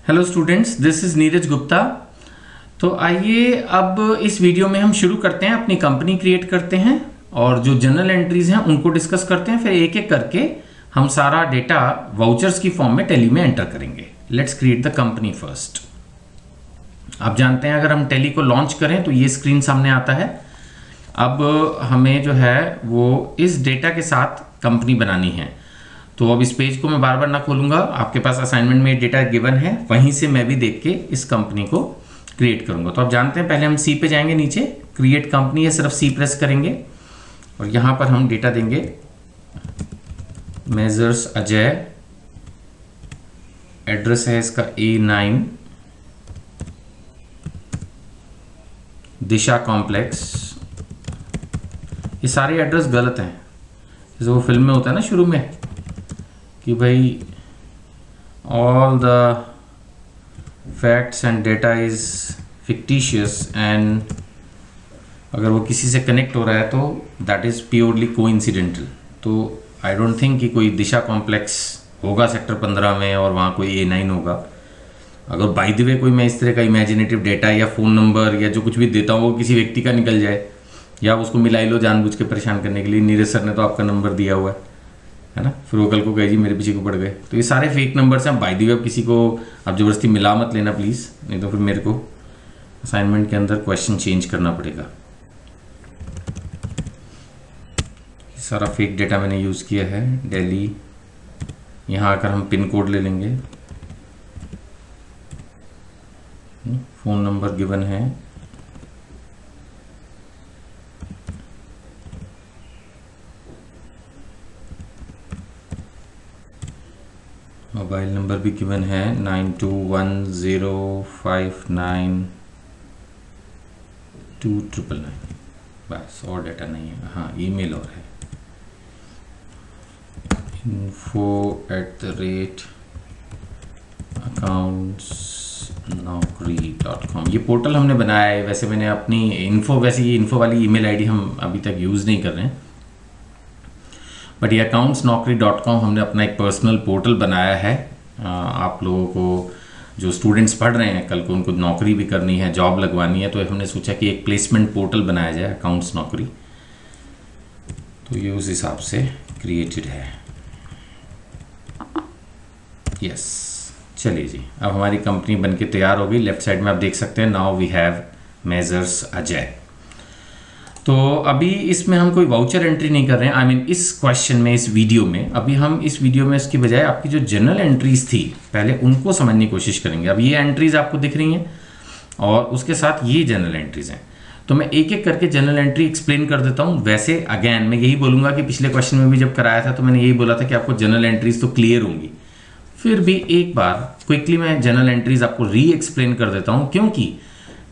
Hello students, this is Neeraj Gupta. तो आइए अब इस वीडियो में हम शुरू करते हैं, अपनी कंपनी क्रिएट करते हैं और जो जनरल एंट्रीज हैं उनको डिस्कस करते हैं। फिर एक एक करके हम सारा डेटा वाउचर्स की फॉर्म में टैली में एंटर करेंगे। Let's create the company first. आप जानते हैं अगर हम टैली को लॉन्च करें तो ये स्क्रीन सामने आता है। अब हमें जो है वो इस डेटा के साथ कंपनी बनानी है। तो अब इस पेज को मैं बार बार ना खोलूंगा, आपके पास असाइनमेंट में डेटा गिवन है, वहीं से मैं भी देख के इस कंपनी को क्रिएट करूंगा। तो आप जानते हैं पहले हम सी पे जाएंगे, नीचे क्रिएट कंपनी है, सिर्फ सी प्रेस करेंगे और यहां पर हम डेटा देंगे मेजर्स अजय। एड्रेस है इसका A9 दिशा कॉम्प्लेक्स। ये सारे एड्रेस गलत हैं, जैसे वो फिल्म में होता है ना शुरू में कि भाई all the facts and data is fictitious and अगर वो किसी से कनेक्ट हो रहा है तो दैट इज प्योरली कोइंसिडेंटल। तो आई डोंट थिंक कि कोई दिशा कॉम्प्लेक्स होगा सेक्टर 15 में और वहाँ कोई A9 होगा। अगर बाय द वे कोई मैं इस तरह का इमेजिनेटिव डेटा या फ़ोन नंबर या जो कुछ भी देता हूँ वो किसी व्यक्ति का निकल जाए या उसको मिला लो जानबूझ के परेशान करने के लिए, नीरज सर ने तो आपका नंबर दिया हुआ है ना, फिर वो कल को कहे जी मेरे पीछे को पड़ गए। तो ये सारे फेक नंबर्स हैं। बाय द वे अब किसी को आप ज़बरदस्ती मिला मत लेना प्लीज़, नहीं तो फिर मेरे को असाइनमेंट के अंदर क्वेश्चन चेंज करना पड़ेगा। सारा फेक डेटा मैंने यूज़ किया है। दिल्ली, यहाँ आकर हम पिन कोड ले लेंगे, फ़ोन नंबर गिवन है, मोबाइल नंबर भी गिवन है 9210592999। बस और डेटा नहीं है। हाँ, ईमेल और है info@accountsnaukri.com। ये पोर्टल हमने बनाया है। वैसे मैंने अपनी वैसे ये इन्फो वाली ईमेल आईडी हम अभी तक यूज़ नहीं कर रहे हैं, बट ये accountsnaukri.com हमने अपना एक पर्सनल पोर्टल बनाया है। आप लोगों को जो स्टूडेंट्स पढ़ रहे हैं कल को उनको नौकरी भी करनी है, जॉब लगवानी है, तो हमने सोचा कि एक प्लेसमेंट पोर्टल बनाया जाए अकाउंट्स नौकरी। तो ये उस हिसाब से क्रिएटेड है। यस, चलिए जी, अब हमारी कंपनी बनके तैयार हो गई। लेफ्ट साइड में आप देख सकते हैं now we have messrs Ajay. तो अभी इसमें हम कोई वाउचर एंट्री नहीं कर रहे हैं। आई मीन इस क्वेश्चन में, इस वीडियो में, अभी हम इस वीडियो में इसकी बजाय आपकी जो जनरल एंट्रीज थी पहले उनको समझने की कोशिश करेंगे। अब ये एंट्रीज आपको दिख रही हैं और उसके साथ ये जनरल एंट्रीज हैं। तो मैं एक एक करके जनरल एंट्री एक्सप्लेन कर देता हूँ। वैसे अगेन मैं यही बोलूँगा कि पिछले क्वेश्चन में भी जब कराया था तो मैंने यही बोला था कि आपको जनरल एंट्रीज तो क्लियर होंगी, फिर भी एक बार क्विकली मैं जनरल एंट्रीज आपको री एक्सप्लेन कर देता हूँ, क्योंकि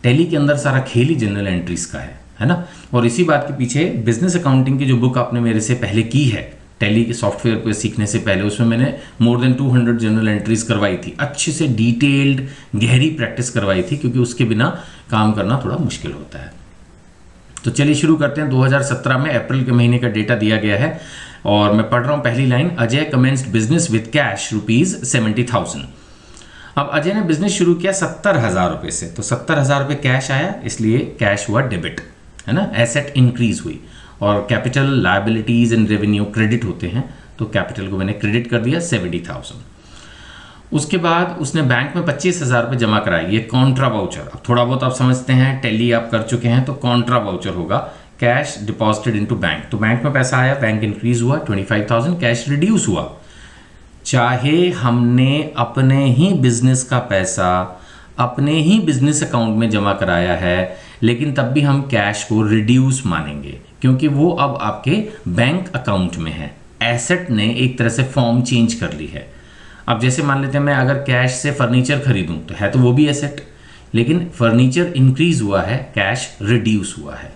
टैली के अंदर सारा खेल ही जनरल एंट्रीज का है ना। और इसी बात के पीछे बिजनेस अकाउंटिंग की जो बुक आपने मेरे से पहले की है टैली के सॉफ्टवेयर को सीखने से पहले, उसमें मैंने मोर देन 200 जनरल एंट्रीज करवाई थी, अच्छे से डिटेल्ड गहरी प्रैक्टिस करवाई थी, क्योंकि उसके बिना काम करना थोड़ा मुश्किल होता है। तो चलिए शुरू करते हैं। 2017 में अप्रैल के महीने का डेटा दिया गया है और मैं पढ़ रहा हूँ पहली line. Ajay commenced business with cash ₹70,000। अब अजय ने बिजनेस शुरू किया 70,000 रुपये से, तो 70,000 रुपये कैश आया, इसलिए कैश हुआ डेबिट, है ना। एसेट इंक्रीज हुई और capital, liabilities and revenue credit होते हैं, तो कैपिटल को मैंने क्रेडिट कर दिया 70,000। उसके बाद उसने बैंक में 25,000 रुपये जमा कराए, ये कॉन्ट्रा वाउचर। अब थोड़ा बहुत आप समझते हैं, टैली आप कर चुके हैं, तो कॉन्ट्रा वाउचर होगा। कैश डिपॉजिटेड इनटू बैंक, तो बैंक में पैसा आया, बैंक इंक्रीज हुआ 25,000, कैश रिड्यूस हुआ। चाहे हमने अपने ही बिजनेस का पैसा अपने ही बिजनेस अकाउंट में जमा कराया है, लेकिन तब भी हम कैश को रिड्यूस मानेंगे, क्योंकि वो अब आपके बैंक अकाउंट में है। एसेट ने एक तरह से फॉर्म चेंज कर ली है। अब जैसे मान लेते हैं मैं अगर कैश से फर्नीचर खरीदूं तो है तो वो भी एसेट, लेकिन फर्नीचर इंक्रीज हुआ है, कैश रिड्यूस हुआ है।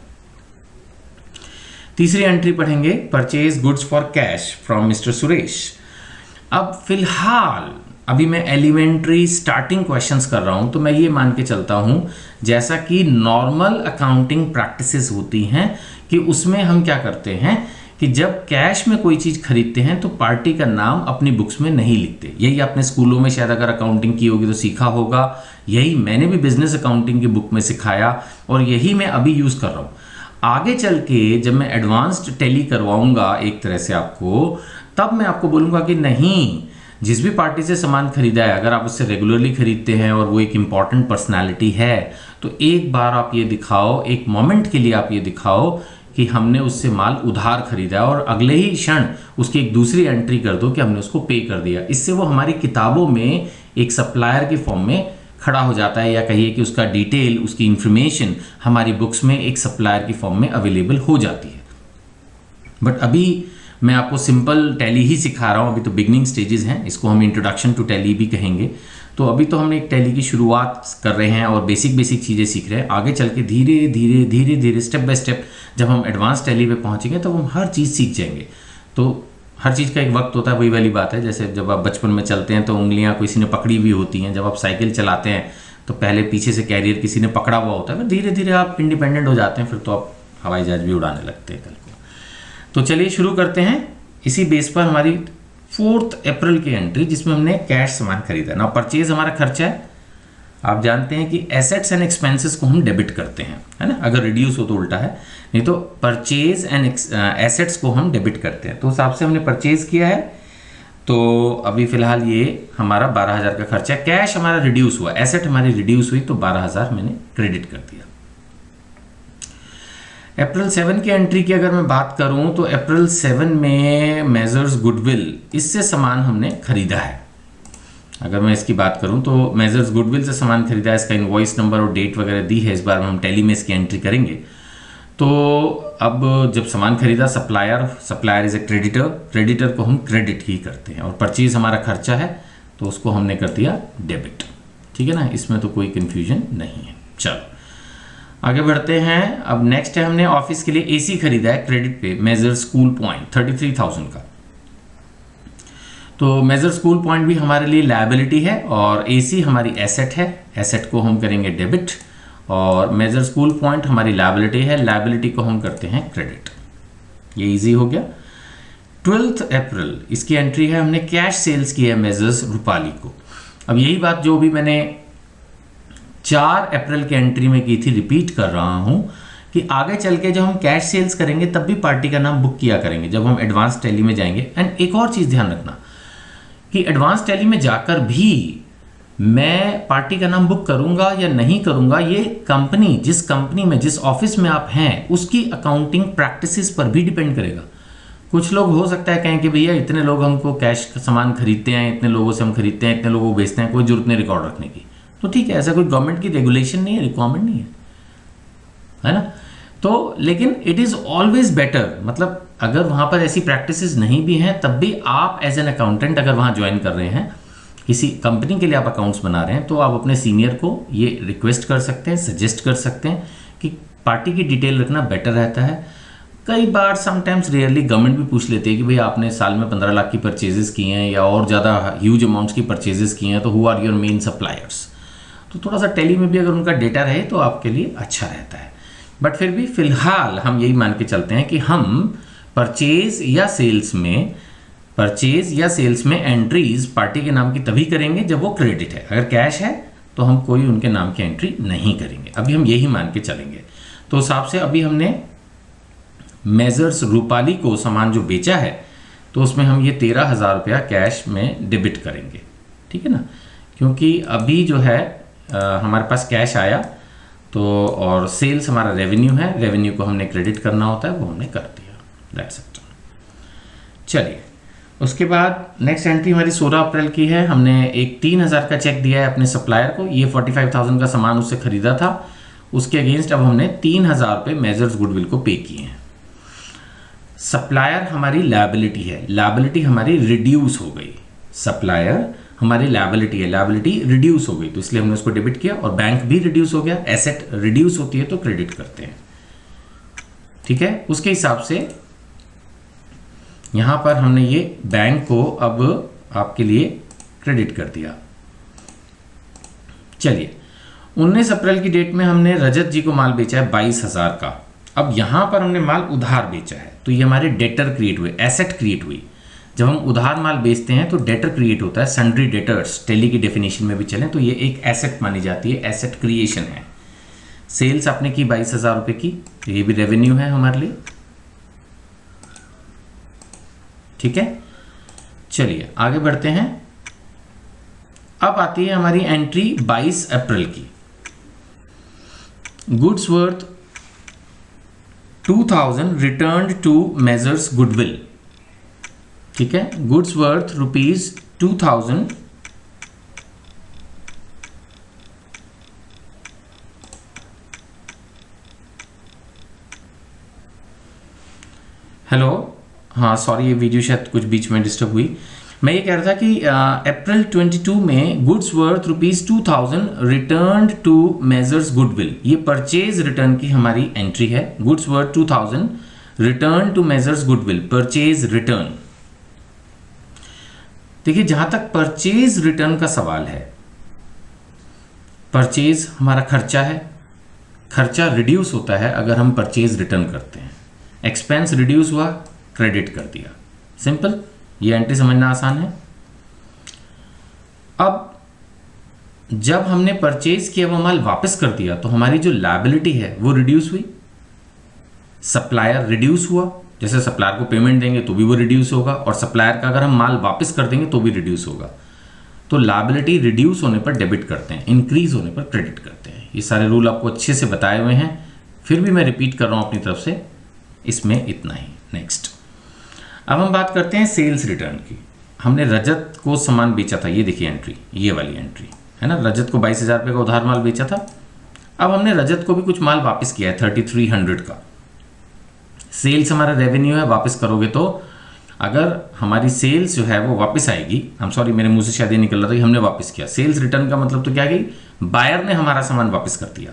तीसरी एंट्री पढ़ेंगे, purchase goods for cash from mister Suresh. अब फिलहाल अभी मैं एलिमेंट्री स्टार्टिंग क्वेश्चंस कर रहा हूं, तो मैं ये मान के चलता हूं जैसा कि नॉर्मल अकाउंटिंग प्रैक्टिसेस होती हैं कि उसमें हम क्या करते हैं कि जब कैश में कोई चीज़ खरीदते हैं तो पार्टी का नाम अपनी बुक्स में नहीं लिखते। यही आपने स्कूलों में शायद अगर अकाउंटिंग की होगी तो सीखा होगा, यही मैंने भी बिजनेस अकाउंटिंग की बुक में सिखाया और यही मैं अभी यूज़ कर रहा हूँ। आगे चल के जब मैं एडवांस्ड टैली करवाऊंगा एक तरह से आपको, तब मैं आपको बोलूँगा कि नहीं, जिस भी पार्टी से सामान खरीदा है, अगर आप उससे रेगुलरली खरीदते हैं और वो एक इम्पॉर्टेंट पर्सनैलिटी है, तो एक बार आप ये दिखाओ, एक मोमेंट के लिए आप ये दिखाओ कि हमने उससे माल उधार खरीदा और अगले ही क्षण उसकी एक दूसरी एंट्री कर दो कि हमने उसको पे कर दिया। इससे वो हमारी किताबों में एक सप्लायर के फॉर्म में खड़ा हो जाता है, या कहिए कि उसका डिटेल, उसकी इंफॉर्मेशन हमारी बुक्स में एक सप्लायर की फॉर्म में अवेलेबल हो जाती है। बट अभी मैं आपको सिंपल टैली ही सिखा रहा हूँ, अभी तो बिगनिंग स्टेजेस हैं, इसको हम इंट्रोडक्शन टू टैली भी कहेंगे। तो अभी तो हमने एक टैली की शुरुआत कर रहे हैं और बेसिक चीज़ें सीख रहे हैं। आगे चल के धीरे धीरे स्टेप बाय स्टेप जब हम एडवांस टैली पे पहुँचेंगे तब हम हर चीज़ सीख जाएंगे। तो हर चीज़ का एक वक्त होता है, वही वाली बात है, जैसे जब आप बचपन में चलते हैं तो उंगलियां किसी ने पकड़ी हुई होती हैं, जब आप साइकिल चलाते हैं तो पहले पीछे से कैरियर किसी ने पकड़ा हुआ होता है, फिर धीरे धीरे आप इंडिपेंडेंट हो जाते हैं, फिर तो आप हवाई जहाज भी उड़ाने लगते हैं कल को। तो चलिए शुरू करते हैं। इसी बेस पर हमारी 4 अप्रैल की एंट्री, जिसमें हमने कैश सामान खरीदा ना। परचेज हमारा खर्चा है, आप जानते हैं कि एसेट्स एंड एक्सपेंसेस को हम डेबिट करते हैं, है ना, अगर रिड्यूस हो तो उल्टा है, नहीं तो परचेज एंड एसेट्स को हम डेबिट करते हैं। तो उस हिसाब से हमने परचेज किया है, तो अभी फिलहाल ये हमारा 12,000 का खर्चा है। कैश हमारा रिड्यूस हुआ, एसेट हमारी रिड्यूस हुई, तो 12,000 मैंने क्रेडिट कर दिया। अप्रैल 7 की एंट्री की अगर मैं बात करूं तो अप्रैल 7 में मेजर्स गुडविल, इससे सामान हमने खरीदा है। अगर मैं इसकी बात करूं तो मेजर्स गुडविल से सामान खरीदा है, इसका इनवॉइस नंबर और डेट वगैरह दी है। इस बार हम टैली में इसकी एंट्री करेंगे। तो अब जब सामान खरीदा, सप्लायर इज ए क्रेडिटर को हम क्रेडिट ही करते हैं, और परचेज हमारा खर्चा है तो उसको हमने कर दिया डेबिट। ठीक है ना, इसमें तो कोई कंफ्यूजन नहीं है। चलो आगे बढ़ते हैं। अब नेक्स्ट है, हमने ऑफिस के लिए एसी खरीदा है क्रेडिट पे, मेजर स्कूल पॉइंट 33,000 का। तो मेजर स्कूल पॉइंट भी हमारे लिए लायबिलिटी है और एसी हमारी एसेट है, एसेट को हम करेंगे डेबिट, और मेजर स्कूल पॉइंट हमारी लायबिलिटी है, लायबिलिटी को हम करते हैं क्रेडिट। ये इजी हो गया। 12 अप्रैल इसकी एंट्री है, हमने कैश सेल्स की है मेजर्स रूपाली को। अब यही बात जो भी मैंने 4 अप्रैल की एंट्री में की थी, रिपीट कर रहा हूं कि आगे चल के जब हम कैश सेल्स करेंगे तब भी पार्टी का नाम बुक किया करेंगे जब हम एडवांस टैली में जाएंगे। एंड एक और चीज़ ध्यान रखना कि एडवांस टैली में जाकर भी मैं पार्टी का नाम बुक करूंगा या नहीं करूंगा, ये कंपनी, जिस कंपनी में, जिस ऑफिस में आप हैं, उसकी अकाउंटिंग प्रैक्टिसेस पर भी डिपेंड करेगा। कुछ लोग हो सकता है कहें कि भैया इतने लोग हमको कैश का सामान खरीदते हैं, इतने लोगों से हम खरीदते हैं, इतने लोगों को बेचते हैं, कोई जरूरत नहीं रिकॉर्ड रखने की। तो ठीक है, ऐसा कोई गवर्नमेंट की रेगुलेशन नहीं है, रिक्वायरमेंट नहीं है ना। तो लेकिन इट इज़ ऑलवेज बेटर, मतलब अगर वहाँ पर ऐसी प्रैक्टिसेस नहीं भी हैं तब भी आप एज एन अकाउंटेंट अगर वहाँ ज्वाइन कर रहे हैं, किसी कंपनी के लिए आप अकाउंट्स बना रहे हैं, तो आप अपने सीनियर को ये रिक्वेस्ट कर सकते हैं, सजेस्ट कर सकते हैं कि पार्टी की डिटेल रखना बेटर रहता है। कई बार समटाइम्स रेयरली गवर्नमेंट भी पूछ लेती है कि भाई आपने साल में 15 लाख की परचेजेस की हैं या और ज़्यादा ह्यूज अमाउंट्स की परचेजेस की हैं, तो who are your main suppliers. तो थोड़ा सा टैली में भी अगर उनका डेटा रहे तो आपके लिए अच्छा रहता है। बट फिर भी फिलहाल हम यही मान के चलते हैं कि हम परचेज या सेल्स में एंट्रीज पार्टी के नाम की तभी करेंगे जब वो क्रेडिट है। अगर कैश है तो हम कोई उनके नाम की एंट्री नहीं करेंगे। अभी हम यही मान के चलेंगे। तो उस हिसाब से अभी हमने मेजर्स रूपाली को सामान जो बेचा है तो उसमें हम ये 13,000 रुपया कैश में डेबिट करेंगे। ठीक है ना, क्योंकि अभी जो है हमारे पास कैश आया तो, और सेल्स हमारा रेवेन्यू है, रेवेन्यू को हमने क्रेडिट करना होता है, वो हमने कर दिया। That's it. चलिए उसके बाद नेक्स्ट एंट्री हमारी 16 अप्रैल की है। हमने एक 3,000 का चेक दिया है अपने सप्लायर को, ये 45,000 का सामान उससे खरीदा था, उसके अगेंस्ट अब हमने 3,000 रुपये मेजर्स गुडविल को पे किए हैं। सप्लायर हमारी लायबिलिटी है, लायबिलिटी हमारी रिड्यूस हो गई, सप्लायर हमारी लायबिलिटी है, लायबिलिटी रिड्यूस हो गई, तो इसलिए हमने उसको डेबिट किया, और बैंक भी रिड्यूस हो गया, एसेट रिड्यूस होती है तो क्रेडिट करते हैं। ठीक है, उसके हिसाब से यहां पर हमने ये बैंक को अब आपके लिए क्रेडिट कर दिया। चलिए 19 अप्रैल की डेट में हमने रजत जी को माल बेचा है 22,000 का। अब यहां पर हमने माल उधार बेचा है तो ये हमारे डेटर क्रिएट हुए, एसेट क्रिएट हुई। जब हम उधार माल बेचते हैं तो डेटर क्रिएट होता है, सन्ड्री डेटर्स टेली की डेफिनेशन में भी चलें तो ये एक एसेट मानी जाती है, एसेट क्रिएशन है। सेल्स आपने की 22,000 रुपये की, तो ये भी रेवेन्यू है हमारे लिए। ठीक है, चलिए आगे बढ़ते हैं। अब आती है हमारी एंट्री 22 अप्रैल की। Goods worth 2000 returned to messrs Goodwill. ठीक है, गुड्स वर्थ ₹2000 हेलो, हाँ सॉरी ये वीडियो शायद कुछ बीच में डिस्टर्ब हुई। मैं ये कह रहा था कि अप्रैल 22 में goods worth ₹2000 returned to messrs Goodwill, ये परचेज रिटर्न की हमारी एंट्री है। Goods worth 2000 return to messrs Goodwill, purchase return. देखिए जहां तक परचेज रिटर्न का सवाल है, परचेज हमारा खर्चा है, खर्चा रिड्यूस होता है अगर हम परचेज रिटर्न करते हैं। एक्सपेंस रिड्यूस हुआ, क्रेडिट कर दिया, सिंपल, ये एंट्री समझना आसान है। अब जब हमने परचेज किया वो माल वापस कर दिया तो हमारी जो लायबिलिटी है वो रिड्यूस हुई, सप्लायर रिड्यूस हुआ, जैसे सप्लायर को पेमेंट देंगे तो भी वो रिड्यूस होगा, और सप्लायर का अगर हम माल वापस कर देंगे तो भी रिड्यूस होगा। तो लायबिलिटी रिड्यूस होने पर डेबिट करते हैं, इंक्रीज होने पर क्रेडिट करते हैं। ये सारे रूल आपको अच्छे से बताए हुए हैं, फिर भी मैं रिपीट कर रहा हूं अपनी तरफ से, इसमें इतना ही। नेक्स्ट, अब हम बात करते हैं सेल्स रिटर्न की। हमने रजत को सामान बेचा था, ये देखिए एंट्री, ये वाली एंट्री है ना, रजत को 22,000 रुपये का उधार माल बेचा था। अब हमने रजत को भी कुछ माल वापस किया है 3300 का। सेल्स हमारा रेवेन्यू है, वापस करोगे तो अगर हमारी सेल्स जो है वो वापस आएगी, आई एम सॉरी मेरे मुंह से शायद ये निकल रहा था कि हमने वापस किया। सेल्स रिटर्न का मतलब तो क्या गई, बायर ने हमारा सामान वापस कर दिया।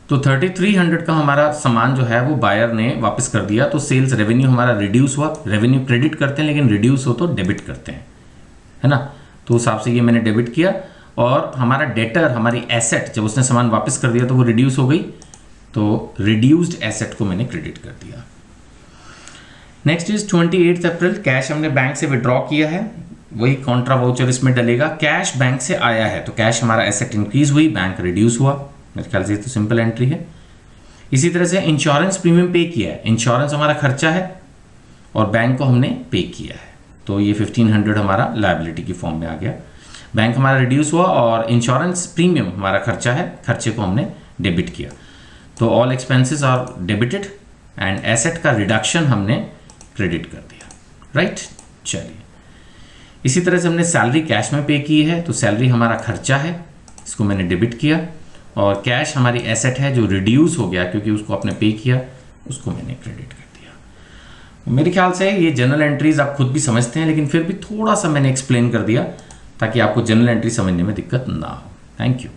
तो 3300 का हमारा सामान जो है वो बायर ने वापस कर दिया, तो सेल्स रेवेन्यू हमारा रिड्यूस हुआ। रेवेन्यू क्रेडिट करते हैं लेकिन रिड्यूस हो तो डेबिट करते हैं, है ना। तो उस हिसाब से ये मैंने डेबिट किया। और हमारा डेटर, हमारी एसेट, जब उसने सामान वापस कर दिया तो वो रिड्यूस हो गई, तो रिड्यूस्ड एसेट को मैंने क्रेडिट कर दिया। नेक्स्ट इज 28 अप्रैल, कैश हमने बैंक से विड्रॉ किया है, वही कॉन्ट्रा वाउचर इसमें डलेगा। कैश बैंक से आया है तो कैश हमारा एसेट इंक्रीज हुई, बैंक रिड्यूस हुआ। मेरे ख्याल से तो सिंपल एंट्री है। इसी तरह से इंश्योरेंस प्रीमियम पे किया है, इंश्योरेंस हमारा खर्चा है और बैंक को हमने पे किया है, तो ये 1500 हमारा लायबिलिटी की फॉर्म में आ गया। बैंक हमारा रिड्यूस हुआ और इंश्योरेंस प्रीमियम हमारा खर्चा है, खर्चे को हमने डेबिट किया। तो all expenses are debited and asset का रिडक्शन हमने क्रेडिट कर दिया, राइट। चलिए, इसी तरह से हमने सैलरी कैश में पे की है, तो सैलरी हमारा खर्चा है, इसको मैंने डेबिट किया। और कैश हमारी एसेट है जो रिड्यूस हो गया क्योंकि उसको आपने पे किया, उसको मैंने क्रेडिट कर दिया। मेरे ख्याल से ये जनरल एंट्रीज आप खुद भी समझते हैं, लेकिन फिर भी थोड़ा सा मैंने एक्सप्लेन कर दिया ताकि आपको जनरल एंट्री समझने में दिक्कत ना हो। Thank you.